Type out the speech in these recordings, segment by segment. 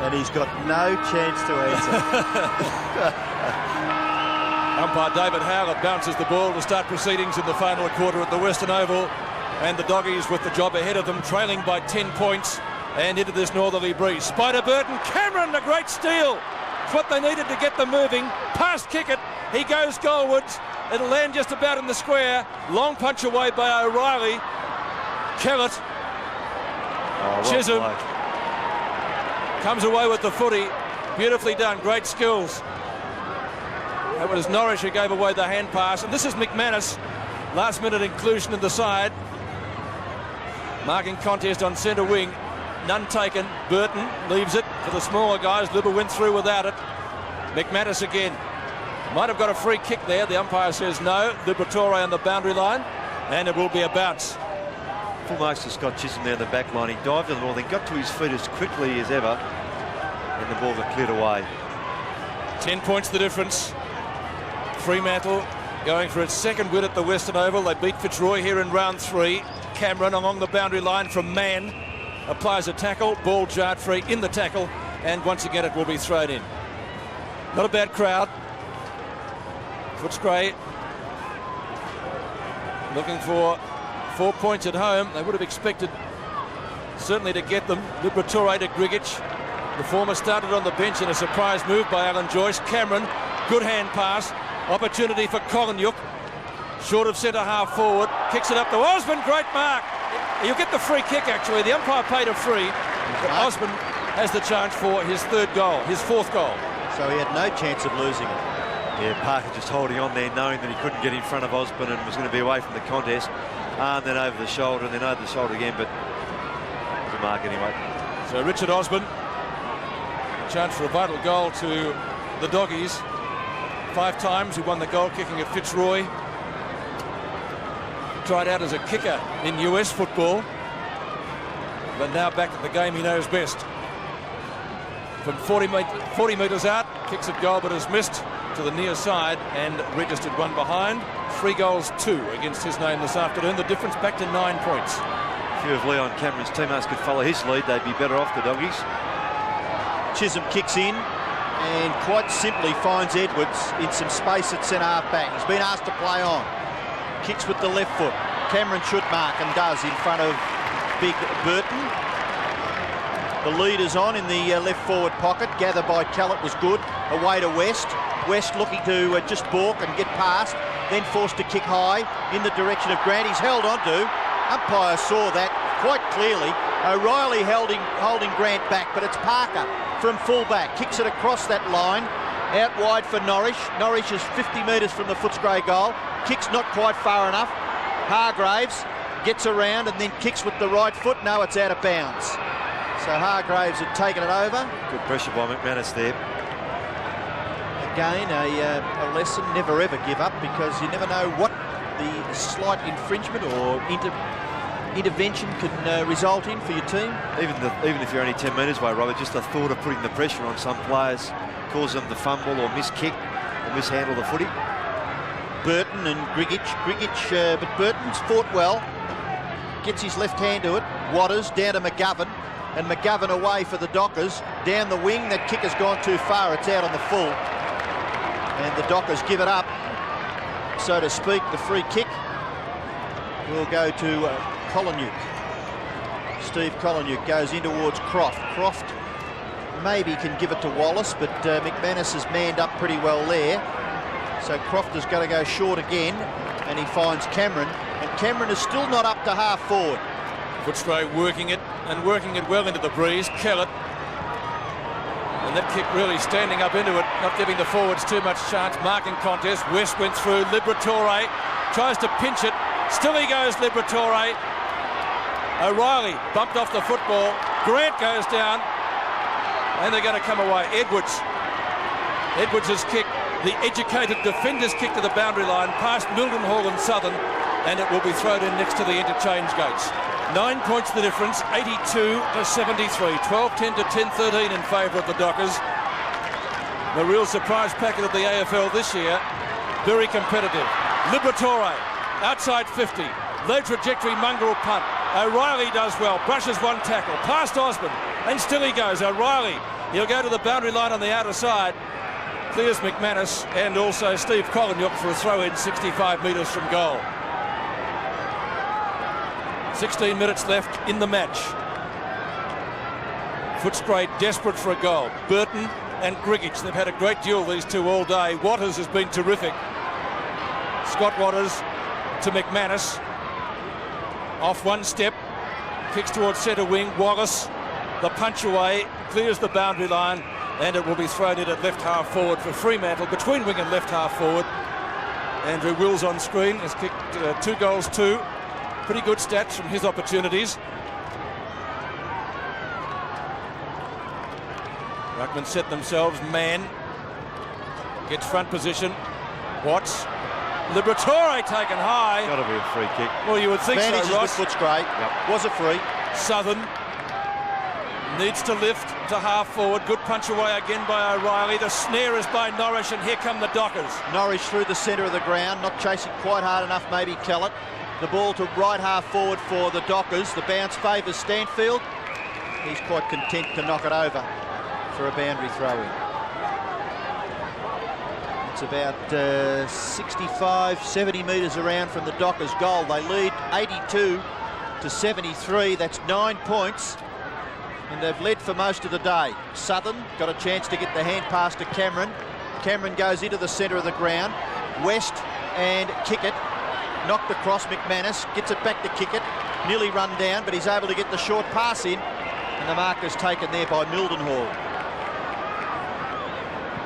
And he's got no chance to answer. Umpire David Howlett bounces the ball to start proceedings in the final quarter at the Western Oval. And the Doggies with the job ahead of them, trailing by 10 points and into this northerly breeze. Spider Burton, Cameron, a great steal. It's what they needed to get them moving. Past kick it. He goes goalwards. It'll land just about in the square. Long punch away by O'Reilly. Kellett. Chisholm comes away with the footy. Beautifully done. Great skills. It was Norwich who gave away the hand pass. And this is McManus. Last minute inclusion in the side. Marking contest on centre wing. None taken. Burton leaves it for the smaller guys. Libba went through without it. McManus again. Might have got a free kick there. The umpire says no. Liberatore on the boundary line. And it will be a bounce. Full marks to Scott Chisholm there in the back line. He dived on the ball, then got to his feet as quickly as ever. And the ball got cleared away. 10 points the difference. Fremantle going for its second win at the Western Oval. They beat Fitzroy here in round 3. Cameron along the boundary line from Mann. Applies a tackle. Ball jarred free in the tackle. And once again it will be thrown in. Not a bad crowd. Footscray looking for 4 points at home. They would have expected certainly to get them. Liberatore to Grigic. The former started on the bench in a surprise move by Alan Joyce. Cameron, good hand pass. Opportunity for Collinyook. Short of centre half forward. Kicks it up to Osmond. Great mark. You'll get the free kick actually. The umpire paid a free. But Osmond has the chance for his third goal, his fourth goal. So he had no chance of losing it. Yeah, Parker just holding on there, knowing that he couldn't get in front of Osborne and was going to be away from the contest. And then over the shoulder, and then over the shoulder again, but it was a mark anyway. So Richard Osborne, a chance for a vital goal to the Doggies. 5 times he won the goal kicking at Fitzroy. Tried out as a kicker in US football, but now back at the game he knows best. From 40 metres out, kicks at goal but has missed to the near side and registered one behind. 3 goals, 2 against his name this afternoon. The difference back to 9 points. A few of Leon Cameron's teammates could follow his lead, they'd be better off, the Doggies. Chisholm kicks in and quite simply finds Edwards in some space at centre half back. He's been asked to play on. Kicks with the left foot. Cameron should mark and does in front of Big Burton. The lead is on in the left forward pocket. Gather by Kellett was good. Away to West. West looking to just balk and get past. Then forced to kick high in the direction of Grant. He's held on to. Umpire saw that quite clearly. O'Reilly holding Grant back, but it's Parker from fullback. Kicks it across that line. Out wide for Norwich. Norwich is 50 metres from the Footscray goal. Kicks not quite far enough. Hargraves gets around and then kicks with the right foot. No, it's out of bounds. So Hargraves had taken it over. Good pressure by McManus there. Again, a lesson, never ever give up, because you never know what the slight infringement or intervention can result in for your team. Even if you're only 10 metres away, Robert, just the thought of putting the pressure on some players cause them to fumble or miskick or mishandle the footy. Burton and Grigic, but Burton's fought well. Gets his left hand to it. Watters down to McGovern, and McGovern away for the Dockers. Down the wing, that kick has gone too far. It's out on the full. And the Dockers give it up, so to speak. The free kick will go to Collinyook. Steve Collinyook goes in towards Croft. Croft maybe can give it to Wallace, but McManus has manned up pretty well there. So Croft has got to go short again, and he finds Cameron. And Cameron is still not up to half forward. Footscray working it well into the breeze. Kellett. And that kick really standing up into it, not giving the forwards too much chance. Marking contest. West went through. Liberatore tries to pinch it. Still he goes, Liberatore. O'Reilly bumped off the football. Grant goes down. And they're going to come away. Edwards. Edwards' kick. The educated defender's kick to the boundary line past Mildenhall and Southern, and it will be thrown in next to the interchange gates. 9 points the difference, 82 to 73, 12-10 to 10-13 in favour of the Dockers. The real surprise packet of the AFL this year, very competitive. Liberatore, outside 50, low trajectory mongrel punt. O'Reilly does well, brushes one tackle, past Osmond, and still he goes. O'Reilly He'll go to the boundary line on the outer side. Clears McManus and also Steve Collinyuk for a throw-in 65 metres from goal. 16 minutes left in the match. Footscray desperate for a goal. Burton and Grigich, they've had a great duel, these two, all day. Waters has been terrific. Scott Waters to McManus. Off one step, kicks towards centre wing. Wallace, the punch away, clears the boundary line, and it will be thrown in at left half forward for Fremantle, between wing and left half forward. Andrew Wills on screen has kicked 2 goals, 2. Pretty good stats from his opportunities. Ruckman set themselves, man. Gets front position. Watts. Liberatore taken high. Got to be a free kick. Well, you would think Advantages so, Ross. with Footscray. Yep. Was it free? Southern needs to lift to half forward. Good punch away again by O'Reilly. The snare is by Norris, and here come the Dockers. Norwich through the centre of the ground, not chasing quite hard enough, maybe Kellett. The ball to right half forward for the Dockers. The bounce favours Stanfield. He's quite content to knock it over for a boundary throw-in. It's about 65, 70 metres around from the Dockers' goal. They lead 82 to 73. That's 9 points. And they've led for most of the day. Southern got a chance to get the hand pass to Cameron. Cameron goes into the centre of the ground. West and Kickett. Knocked across McManus. Gets it back to Kickett. Nearly run down, but he's able to get the short pass in. And the mark is taken there by Mildenhall.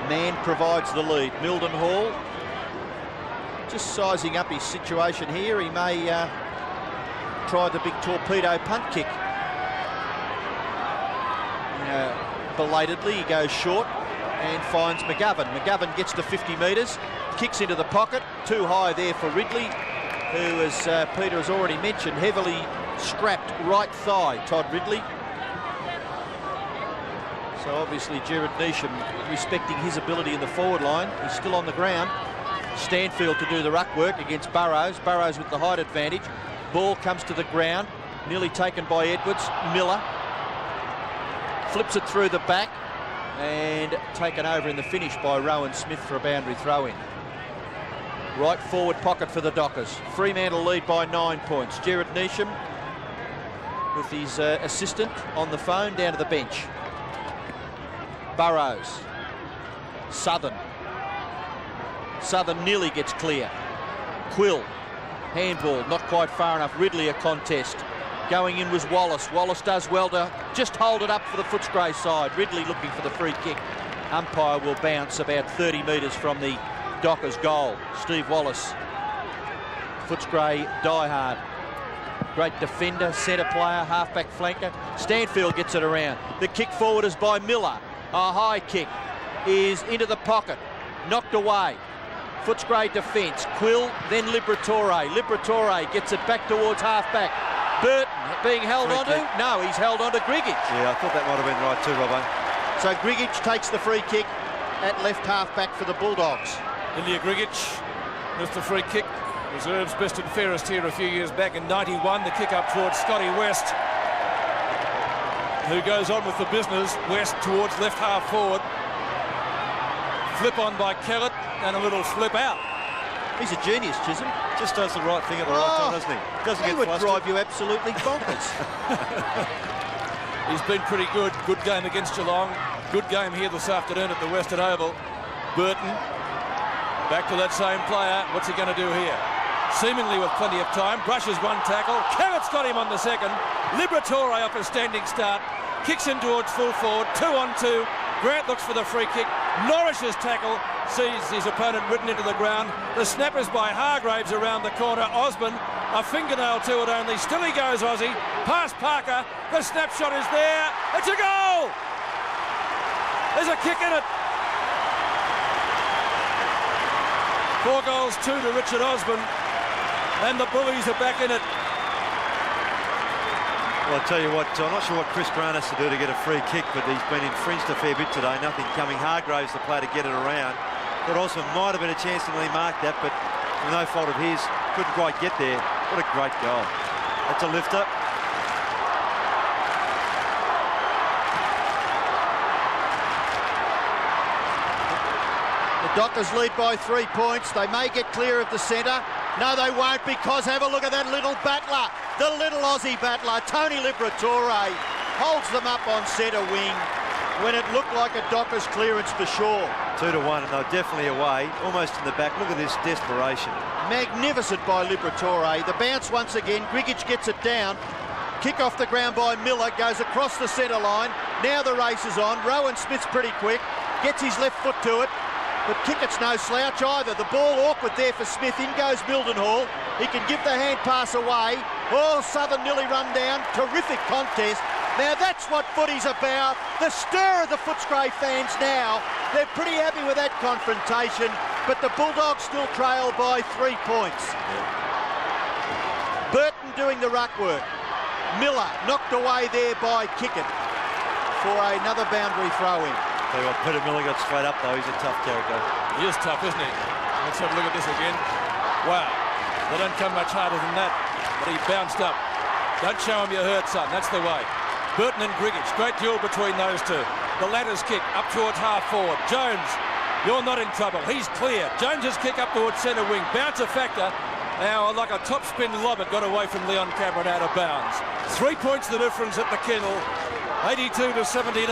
Mann provides the lead. Mildenhall just sizing up his situation here. He may try the big torpedo punt kick. Belatedly, he goes short and finds McGovern. McGovern gets to 50 metres, kicks into the pocket. Too high there for Ridley, who, as Peter has already mentioned, heavily strapped right thigh, Todd Ridley. So obviously Jared Neesham respecting his ability in the forward line. He's still on the ground. Stanfield to do the ruck work against Burrows. Burrows with the height advantage. Ball comes to the ground, nearly taken by Edwards. Miller flips it through the back and taken over in the finish by Rowan Smith for a boundary throw-in. Right forward pocket for the Dockers. Fremantle lead by 9 points. Jared Neesham with his assistant on the phone down to the bench. Burrows. Southern nearly gets clear. Quill. Handball, not quite far enough. Ridley a contest. Going in was Wallace. Wallace does well to just hold it up for the Footscray side. Ridley looking for the free kick. Umpire will bounce about 30 metres from the Dockers' goal. Steve Wallace. Footscray diehard. Great defender, centre player, half-back flanker. Stanfield gets it around. The kick forward is by Miller. A high kick is into the pocket. Knocked away. Footscray defence. Quill, then Liberatore. Liberatore gets it back towards half-back. Burton being held onto. No, he's held onto Grigich. Yeah, I thought that might have been right too, Robbo. So Grigich takes the free kick at left half-back for the Bulldogs. Ilya Grigich, Mr. Free Kick, reserves best and fairest here a few years back in 91. The kick up towards Scotty West, who goes on with the business. West towards left half forward. Flip on by Kellett and a little flip out. He's a genius, Chisholm. Just does the right thing at the right time, doesn't he? Doesn't he get would flustered. drive you absolutely bonkers. He's been pretty good. Good game against Geelong. Good game here this afternoon at the Western Oval. Burton, back to that same player. What's he going to do here? Seemingly with plenty of time. Brushes one tackle. Kellett's got him on the second. Liberatore off a standing start. Kicks in towards full forward. 2-on-2. Grant looks for the free kick. Norris's tackle sees his opponent ridden into the ground. The snap is by Hargraves around the corner. Osborne, a fingernail to it only. Still he goes, Aussie. Past Parker. The snapshot is there. It's a goal! There's a kick in it. 4 goals, 2 to Richard Osborne. And the Bullies are back in it. Well, I'll tell you what, I'm not sure what Chris Grant has to do to get a free kick, but he's been infringed a fair bit today. Nothing coming. Hargraves the player to get it around. But also might have been a chance to really mark that, but no fault of his. Couldn't quite get there. What a great goal. That's a lifter. Dockers lead by 3 points. They may get clear of the centre. No, they won't, because have a look at that little battler. The little Aussie battler, Tony Liberatore, holds them up on centre wing when it looked like a Dockers clearance for sure. 2-1, and they're definitely away, almost in the back. Look at this desperation. Magnificent by Liberatore. The bounce once again. Grigic gets it down. Kick off the ground by Miller, goes across the centre line. Now the race is on. Rowan Smith's pretty quick, gets his left foot to it, but Kickett's no slouch either. The ball awkward there for Smith. In goes Mildenhall. He can give the hand pass away. Oh, Southern nearly run down. Terrific contest. Now that's what footy's about. The stir of the Footscray fans now. They're pretty happy with that confrontation, but the Bulldogs still trail by 3 points. Burton doing the ruck work. Miller knocked away there by Kickett for another boundary throw-in. Tell you what, Peter Miller got straight up though. He's a tough character. He is tough, isn't he? Let's have a look at this again. Wow, they don't come much harder than that, but he bounced up. Don't show him you're hurt, son. That's the way. Burton and Grigic, great duel between those two. The latter's kick up towards half forward. Jones, you're not in trouble. He's clear. Jones's kick up towards centre wing. Bouncer factor. Now, like a top spin lob, it got away from Leon Cameron out of bounds. 3 points the difference at the kennel. 82-79.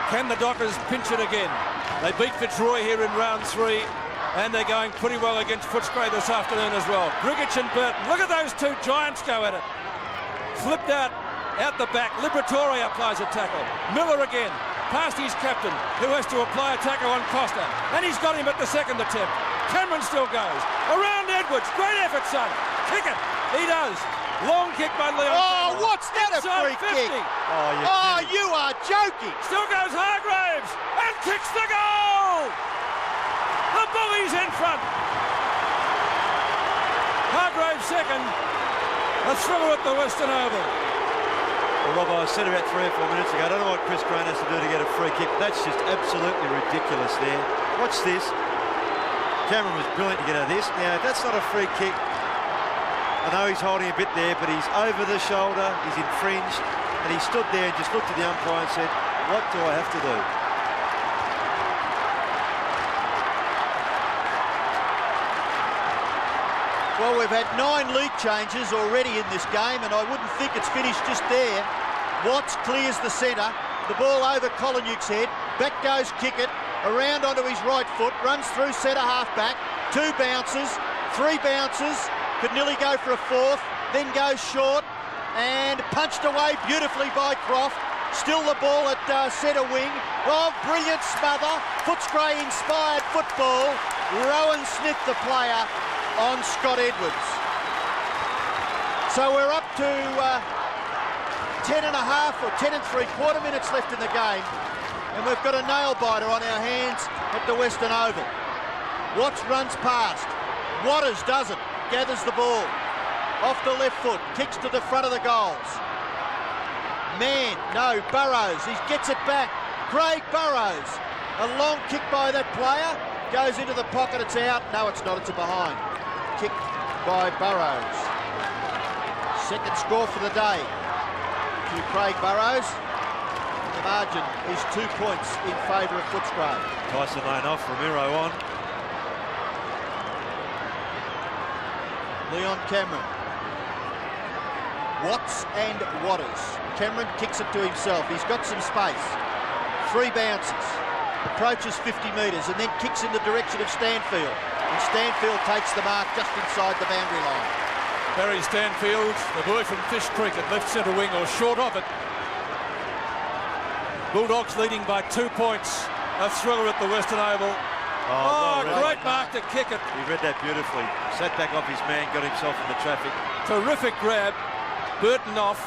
Can the Dockers pinch it again? They beat Fitzroy here in round 3, and they're going pretty well against Footscray this afternoon as well. Grigic and Burton. Look at those two giants go at it. Flipped out the back. Liberatore applies a tackle. Miller again, past his captain, who has to apply a tackle on Costa. And he's got him at the second attempt. Cameron still goes. Around Edwards. Great effort, son. Kick it. He does. Long kick by Leon. Oh, Cameron. what's that, a free kick? Oh, you are joking. Still goes Hargraves and kicks the goal. The Bullies in front. Hargraves second. A thriller at the Western Oval. Well, Rob, I said about 3 or 4 minutes ago, I don't know what Chris Grant has to do to get a free kick. That's just absolutely ridiculous there. Watch this. Cameron was brilliant to get out of this. Now, that's not a free kick. I know he's holding a bit there, but he's over the shoulder, he's infringed, and he stood there and just looked at the umpire and said, what do I have to do? Well, we've had 9 lead changes already in this game, and I wouldn't think it's finished just there. Watts clears the centre, the ball over Kolonyuk's head, back goes Kickett, around onto his right foot, runs through centre half-back, 2 bounces, 3 bounces, could nearly go for a 4th, then goes short, and punched away beautifully by Croft. Still the ball at centre wing. Oh, brilliant smother. Footscray inspired football. Rowan Smith, the player, on Scott Edwards. So we're up to 10 and a half or 10 and 3/4 minutes left in the game, and we've got a nail biter on our hands at the Western Oval. Watts runs past. Waters does it. Gathers the ball. Off the left foot. Kicks to the front of the goals. Burrows. He gets it back. Craig Burrows. A long kick by that player. Goes into the pocket. It's out. No, it's not. It's a behind. Kick by Burrows. Second score for the day to Craig Burrows. The margin is 2 points in favour of Footscray. Tyson Lane off, Ramiro on. Leon Cameron. Watts and Waters. Cameron kicks it to himself. He's got some space. 3 bounces. Approaches 50 metres and then kicks in the direction of Stanfield. And Stanfield takes the mark just inside the boundary line. Barry Stanfield, the boy from Fish Creek at left centre wing, or short of it. Bulldogs leading by 2 points. A thriller at the Western Oval. Oh, great mark to kick it. He read that beautifully. Sat back off his man, got himself in the traffic. Terrific grab. Burton off.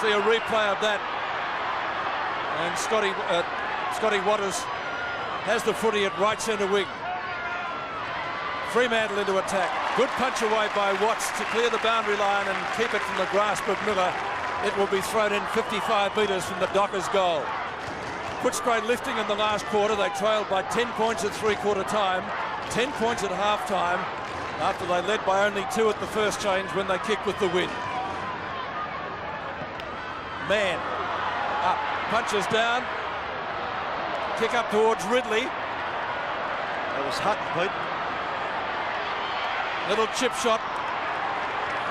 See a replay of that. And Scotty Waters has the footy at right centre wing. Fremantle into attack. Good punch away by Watts to clear the boundary line and keep it from the grasp of Miller. It will be thrown in 55 metres from the Dockers' goal. Footscray lifting in the last quarter. They trailed by 10 points at 3/4 time, 10 points at half time, after they led by only 2 at the first change when they kicked with the win. Man up, punches down, kick up towards Ridley. That was Hutton, Pete. Little chip shot.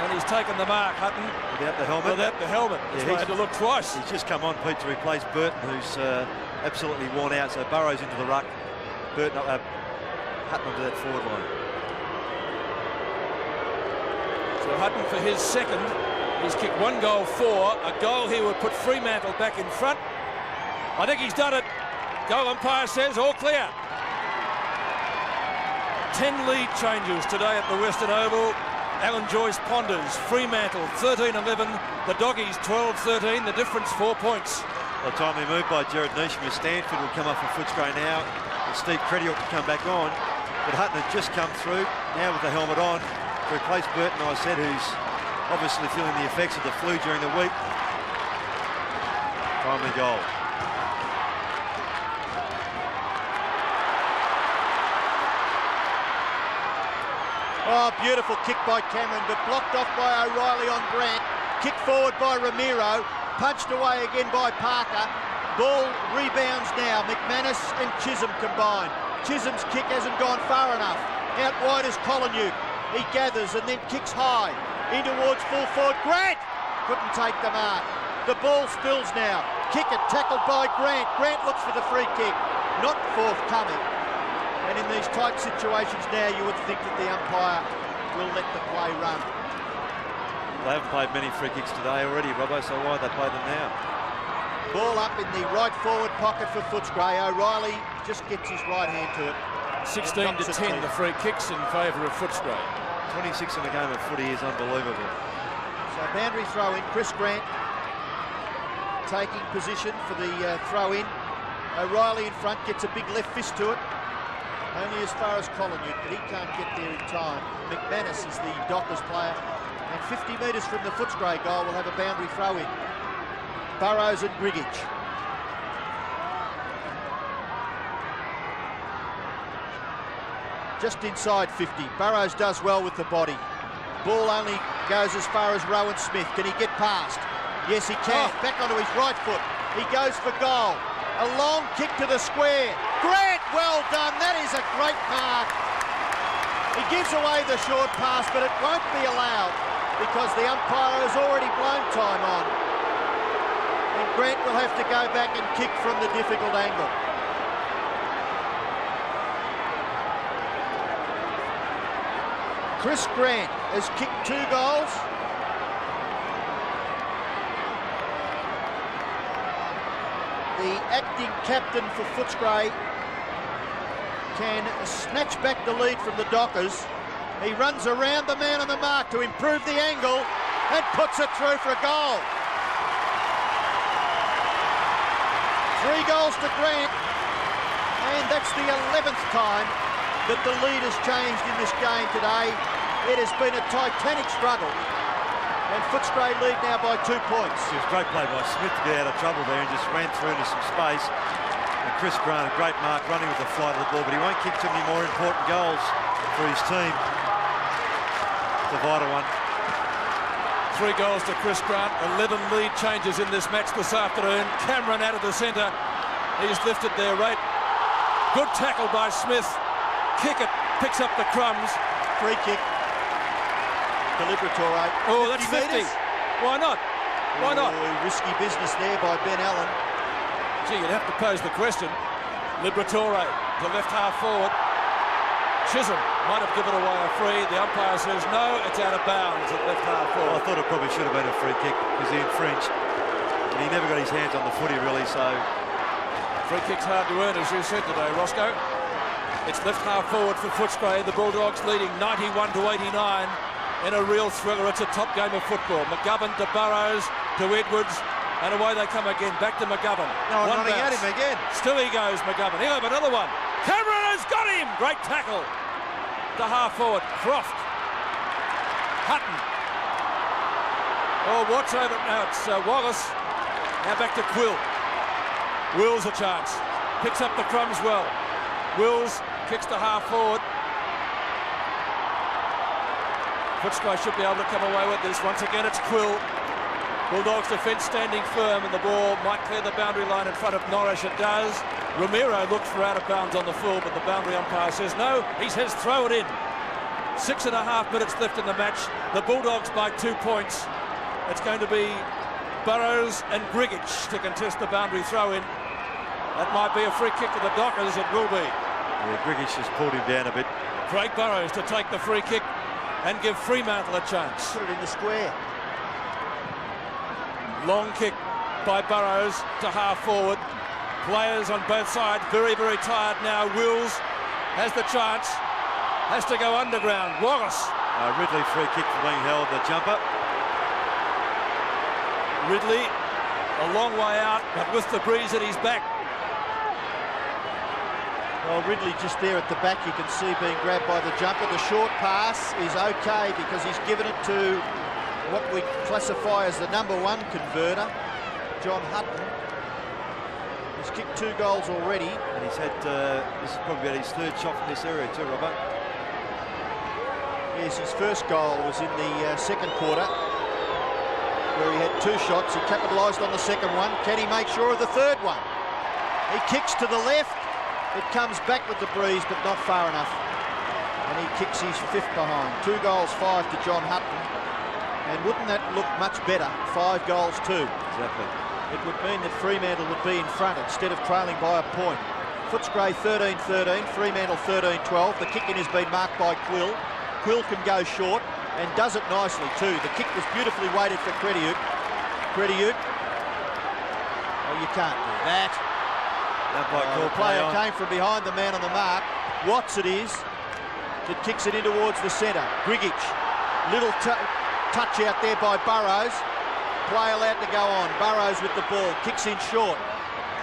And he's taken the mark, Hutton. Without the helmet. Without the helmet. That's why he had to look twice. He's just come on, Pete, to replace Burton, who's absolutely worn out. So Burrows into the ruck. Burton, Hutton onto that forward line. So Hutton for his second. He's kicked 1 goal for. A goal here would put Fremantle back in front. I think he's done it. Goal umpire says all clear. 10 lead changes today at the Western Oval. Alan Joyce ponders. Fremantle 13-11. The Doggies 12-13. The difference 4 points. A timely move by Jared Neesham as Stanford will come up for Footscray now. And Steve Crediot to come back on. But Hutton had just come through, now with the helmet on, to replace Burton, I said, who's obviously feeling the effects of the flu during the week. Timely goal. Oh, beautiful kick by Cameron, but blocked off by O'Reilly on Grant. Kick forward by Ramiro, punched away again by Parker. Ball rebounds now. McManus and Chisholm combined. Chisholm's kick hasn't gone far enough. Out wide is Collinwood. He gathers and then kicks high. In towards full forward. Grant couldn't take the mark. The ball spills now. Kick it, tackled by Grant. Grant looks for the free kick. Not forthcoming. And in these tight situations now, you would think that the umpire will let the play run. They haven't played many free kicks today already, Robbo, so why they play them now? Ball up in the right forward pocket for Footscray. O'Reilly just gets his right hand to it. 16-10, the free kicks in favour of Footscray. 26 in a game of footy is unbelievable. So boundary throw in. Chris Grant taking position for the throw in. O'Reilly in front, gets a big left fist to it. Only as far as Collinwood, but he can't get there in time. McManus is the Dockers player. And 50 metres from the Footscray goal will have a boundary throw in. Burrows and Grigich. Just inside 50. Burrows does well with the body. Ball only goes as far as Rowan Smith. Can he get past? Yes, he can. Back onto his right foot. He goes for goal. A long kick to the square. Grant, well done. That is a great mark. He gives away the short pass, but it won't be allowed because the umpire has already blown time on. And Grant will have to go back and kick from the difficult angle. Chris Grant has kicked 2 goals. The acting captain for Footscray can snatch back the lead from the Dockers. He runs around the man on the mark to improve the angle and puts it through for a goal. 3 goals to Grant, and that's the 11th time that the lead has changed in this game today. It has been a titanic struggle. And Footscray lead now by 2 points. It was a great play by Smith to get out of trouble there and just ran through into some space. And Chris Grant, a great mark, running with the flight of the ball, but he won't kick too many more important goals for his team. It's a vital one. 3 goals to Chris Grant, 11 lead changes in this match this afternoon. Cameron out of the centre. He's lifted their rate. Good tackle by Smith. Kick it, picks up the crumbs. Free kick. Liberatore. Oh, that's 50. Why not? Why not? Risky business there by Ben Allen. Gee, you'd have to pose the question. Liberatore, the left half forward. Chisholm might have given away a free. The umpire says no, it's out of bounds at left half forward. Well, I thought it probably should have been a free kick because he infringed. And he never got his hands on the footy really, so... Free kick's hard to earn, as you said today, Roscoe. It's left half forward for Footscray. The Bulldogs leading 91-89. In a real thriller. It's a top game of football. McGovern to Burrows to Edwards, and away they come again. Back to McGovern. No, one running bounce. at him again. Still he goes, McGovern. He'll have another one. Cameron has got him. Great tackle. To half forward. Croft. Hutton. Oh, what's over? Now it's Wallace. Now back to Quill. Wills a chance. Picks up the crumbs well. Wills kicks to half forward. Footscray should be able to come away with this. Once again, it's Quill. Bulldogs defence standing firm, and the ball might clear the boundary line in front of Norwich. It does. Ramiro looks for out of bounds on the full, but the boundary umpire says no. He says throw it in. 6.5 minutes left in the match. The Bulldogs by 2 points. It's going to be Burrows and Grigich to contest the boundary throw in. That might be a free kick to the Dockers. It will be. Yeah, Grigich has pulled him down a bit. Craig Burrows to take the free kick and give Fremantle a chance. Put it in the square. Long kick by Burrows to half forward. Players on both sides very, very tired now. Wills has the chance. Has to go underground. Wallace. Ridley free kick for being held, the jumper. Ridley a long way out, but with the breeze at his back. Well, Ridley just there at the back, you can see being grabbed by the jumper. The short pass is okay because he's given it to what we classify as the #1 converter, John Hutton. He's kicked 2 goals already. And he's had, this is probably about his 3rd shot from this area too, Robert. Yes, his first goal was in the second quarter, where he had 2 shots. He capitalised on the second one. Can he make sure of the third one? He kicks to the left. It comes back with the breeze, but not far enough. And he kicks his 5th behind. 2 goals, 5 to John Hutton. And wouldn't that look much better? 5 goals, 2. Exactly. It would mean that Fremantle would be in front instead of trailing by a point. Footscray 13-13, Fremantle 13-12. The kicking has been marked by Quill. Quill can go short and does it nicely too. The kick was beautifully weighted for Crediuk. Oh, you can't do that. The player came from behind the man on the mark. Watts it is that kicks it in towards the centre. Grigich, little touch out there by Burrows. Play allowed to go on. Burrows with the ball, kicks in short.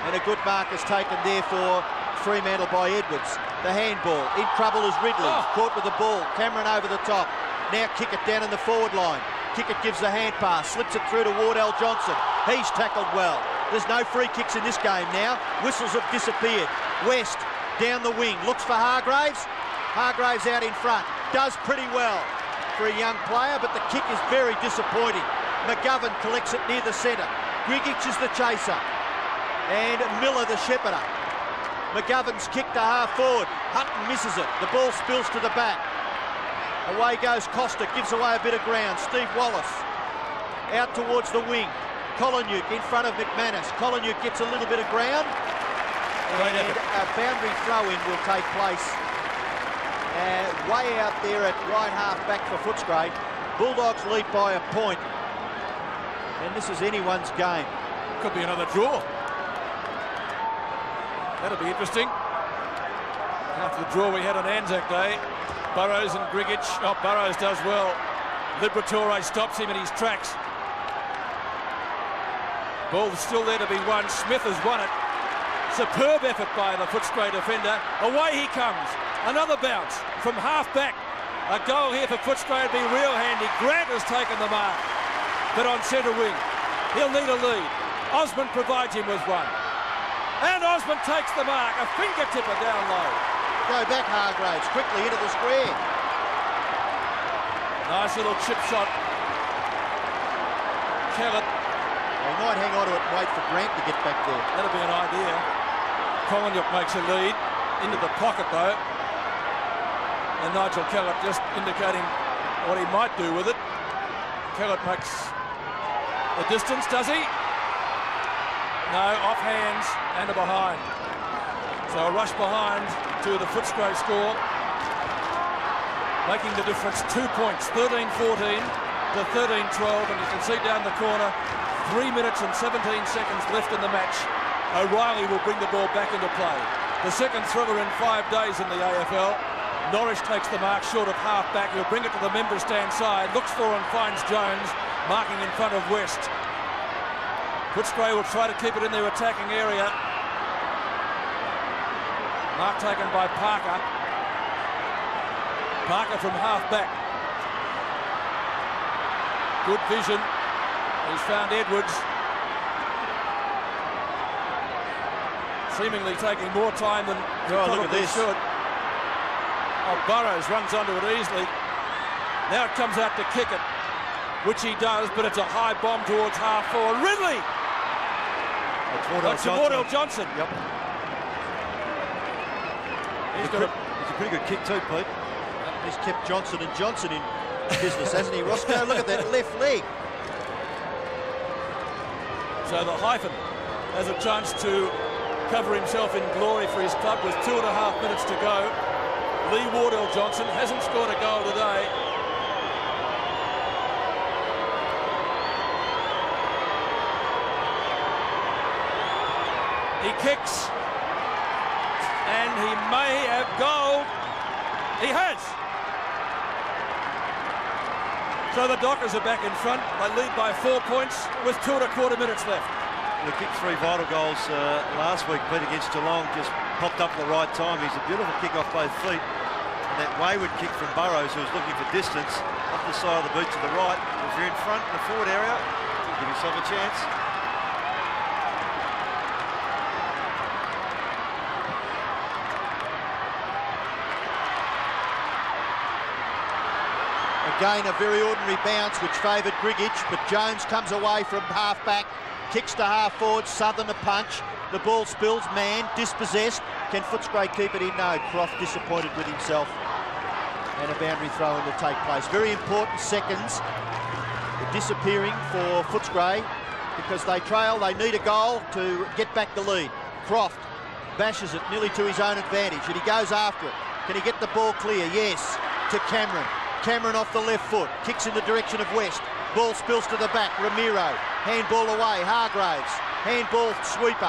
And a good mark is taken there for Fremantle by Edwards. The handball, in trouble is Ridley. Caught with the ball, Cameron over the top. Now kick it down in the forward line. Kickett gives the hand pass, slips it through to Wardell Johnson. He's tackled well. There's no free kicks in this game now. Whistles have disappeared. West down the wing, looks for Hargraves. Hargraves out in front, does pretty well for a young player, but the kick is very disappointing. McGovern collects it near the centre. Grigich is the chaser. And Miller the shepherder. McGovern's kick to half forward. Hutton misses it. The ball spills to the back. Away goes Costa, gives away a bit of ground. Steve Wallace out towards the wing. Kolonyuk in front of McManus. Kolonyuk gets a little bit of ground. And a boundary throw-in will take place way out there at right half back for Footscray. Bulldogs lead by a point. And this is anyone's game. Could be another draw. That'll be interesting. After the draw we had on Anzac Day, Burrows and Grigich. Oh, Burrows does well. Liberatore stops him in his tracks. Ball's still there to be won. Smith has won it. Superb effort by the Footscray defender. Away he comes. Another bounce from half back. A goal here for Footscray would be real handy. Grant has taken the mark, but on centre wing. He'll need a lead. Osmond provides him with one. And Osmond takes the mark. A finger-tipper down low. Go back, Hargraves, quickly into the square. Nice little chip shot. Kellett. He might hang on to it and wait for Grant to get back there. That'll be an idea. Kolonyuk makes a lead. Into the pocket, though. And Nigel Kellett just indicating what he might do with it. Kellett makes the distance, does he? No, off hands and a behind. So a rush behind to the Footscray score, making the difference 2 points, 13-14 to 13-12, and you can see down the corner, 3 minutes and 17 seconds left in the match. O'Reilly will bring the ball back into play. The second thriller in 5 days in the AFL. Norris takes the mark short of half back. He'll bring it to the member stand side, looks for and finds Jones, marking in front of West. Footscray will try to keep it in their attacking area. Mark taken by Parker. Parker from half back. Good vision. He's found Edwards. Seemingly taking more time than he probably should. Oh, Burrows runs onto it easily. Now it comes out to kick it. which he does, but it's a high bomb towards half forward. Ridley! That's Wardell Johnson. Yep. He's a pretty good kick too, Pete. He's kept Johnson and Johnson in business, hasn't he, Roscoe? Look at that left leg. So the hyphen has a chance to cover himself in glory for his club with 2.5 minutes to go. Lee Wardell Johnson hasn't scored a goal today. He kicks, and he may have goal. He has. So the Dockers are back in front. They lead by 4 points with 2.25 minutes left. He kicked 3 vital goals last week, Pete, against Geelong. Just popped up at the right time. He's a beautiful kick off both feet. And that wayward kick from Burrows, who was looking for distance, off the side of the boot to the right. If you're in front in the forward area, give yourself a chance. Again, a very ordinary bounce which favoured Grigic, but Jones comes away from half-back, kicks to half-forward, Southern a punch. The ball spills, man, dispossessed. Can Footscray keep it in? No, Croft disappointed with himself. And a boundary throw-in to take place. Very important seconds. They're disappearing for Footscray because they trail, they need a goal to get back the lead. Croft bashes it nearly to his own advantage, and he goes after it. Can he get the ball clear? Yes, to Cameron. Cameron off the left foot, kicks in the direction of West. Ball spills to the back, Ramiro. Handball away, Hargraves. Handball sweeper.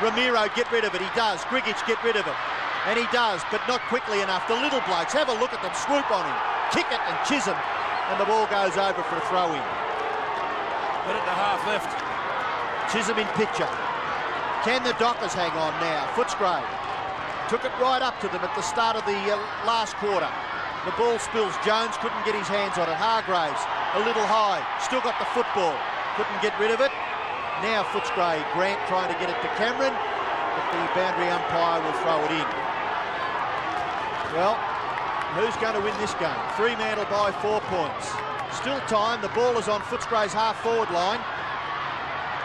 Ramiro, get rid of it, he does. Grigic, get rid of it. And he does, but not quickly enough. The little blokes, have a look at them, swoop on him. Kick it and Chisholm. And the ball goes over for a throw-in. Minute and a half left. Chisholm in picture. Can the Dockers hang on now? Footscray took it right up to them at the start of the last quarter. The ball spills. Jones couldn't get his hands on it. Hargraves a little high. Still got the football. Couldn't get rid of it. Now Footscray. Grant trying to get it to Cameron, but the boundary umpire will throw it in. Well, who's going to win this game? Fremantle by 4 points. Still time. The ball is on Footscray's half-forward line.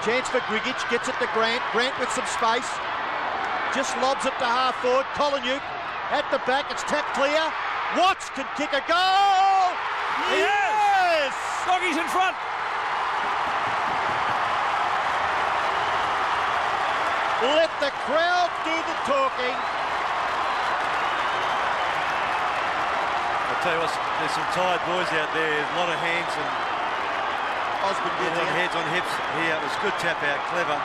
Chance for Grigic. Gets it to Grant. Grant with some space. Just lobs it to half-forward. Kolonyuk at the back. It's tapped clear. Watts can kick a goal! Yes! Doggies in front. Let the crowd do the talking. I'll tell you what, there's some tired boys out there. There's a lot of hands and Osborne gets on heads on hips here. It was good tap out, clever.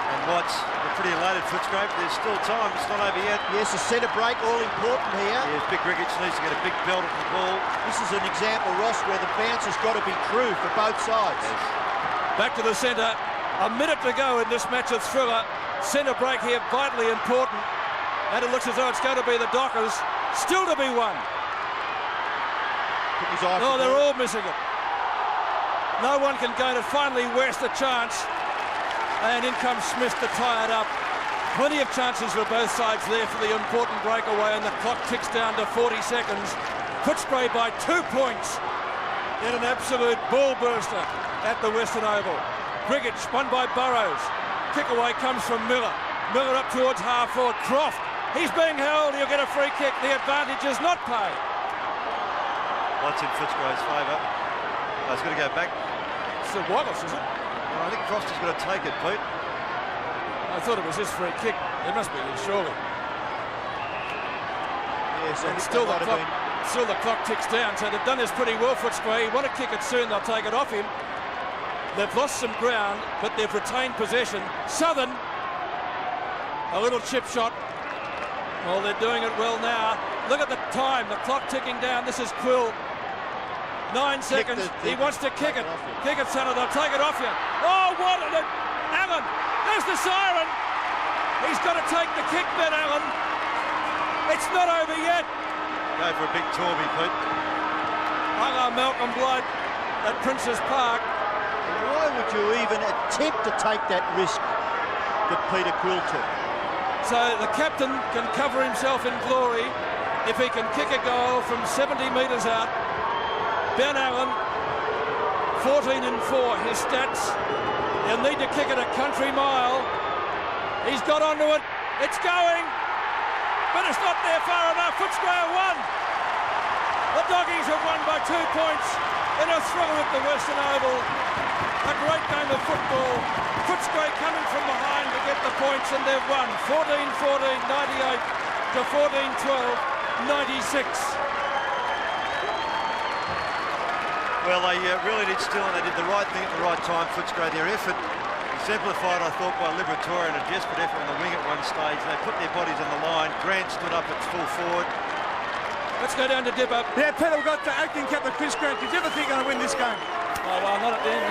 And Watts, they're pretty elated, Footscray, but there's still time. It's not over yet. Yes, a centre break, all important here. Yes, Big Grigic needs to get a big belt at the ball. This is an example, Ross, where the bounce has got to be true for both sides. Yes. Back to the centre. A minute to go in this match of thriller. Centre break here, vitally important. And it looks as though it's going to be the Dockers. Still to be won. Oh, they're all missing it. No one can gain it. Finally, West a chance. And in comes Smith to tie it up. Plenty of chances for both sides there for the important breakaway, and the clock ticks down to 40 seconds. Footscray by 2 points in an absolute ball burster at the Western Oval. Grigic won by Burrows. Kick away comes from Miller. Miller up towards half forward. Croft, he's being held. He'll get a free kick. The advantage is not paid. What's in Footscray's favour? Oh, it's going to go back. It's the Wallace, is it? I think Croft has got to take it, Pete. I thought it was his free kick. It must be his, surely. Yes, and still the clock ticks down. So they've done this pretty well, Footscray. Want to kick it soon, they'll take it off him. They've lost some ground, but they've retained possession. Southern, a little chip shot. Well, they're doing it well now. Look at the time, the clock ticking down. This is Quill. 9 seconds. He wants to kick it. Kick it, Southern. They'll take it off you. Oh, what? Allen. There's the siren. He's got to take the kick, Ben Allen. It's not over yet. Go for a big Torby, Pete. Malcolm Blood at Princes Park. Why would you even attempt to take that risk that Peter Quill took? So the captain can cover himself in glory if he can kick a goal from 70 metres out. Ben Allen 14 and 4, his stats. He'll need to kick it a country mile. He's got onto it. It's going, but it's not there far enough. Footscray have won. The Doggies have won by 2 points in a thriller at the Western Oval. A great game of football. Footscray coming from behind to get the points, and they've won 14-14, 98 to 14-12, 96. Well, they really did still, and they did the right thing at the right time. Footscray, their effort exemplified, I thought, by Liberatore in a desperate effort on the wing at one stage. They put their bodies on the line. Grant stood up at full forward. Let's go down to Dipper. Yeah, Peter, we've got the acting captain Chris Grant. Did you ever think you're going to win this game? Oh, well, not at the end,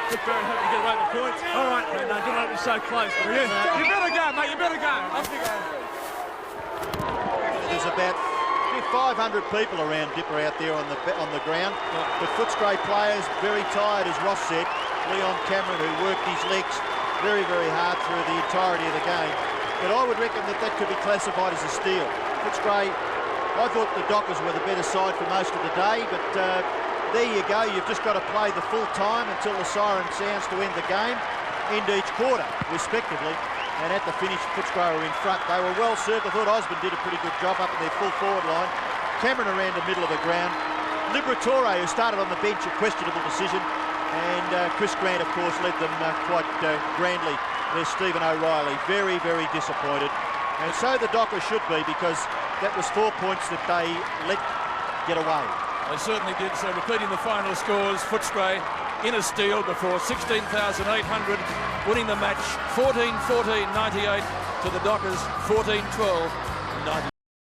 Just very happy to get away with the points. All right. And didn't want to be so close. But Yeah. You better go, mate. You better go. Off you go. There's about 500 people around Dipper out there on the ground. The Footscray players very tired, as Ross said. Leon Cameron, who worked his legs very, very hard through the entirety of the game. But I would reckon that could be classified as a steal. Footscray, I thought the Dockers were the better side for most of the day, but there you go. You've just got to play the full time until the siren sounds to end the game, end each quarter, respectively. And at the finish, Footscray were in front. They were well served. I thought Osborne did a pretty good job up in their full forward line. Cameron around the middle of the ground. Liberatore, who started on the bench, a questionable decision. And Chris Grant, of course, led them quite grandly. There's Stephen O'Reilly, very, very disappointed. And so the Dockers should be, because that was 4 points that they let get away. They certainly did. So repeating the final scores, Footscray in a steal before 16,800, winning the match 14-14, 98 to the Dockers 14-12, 96.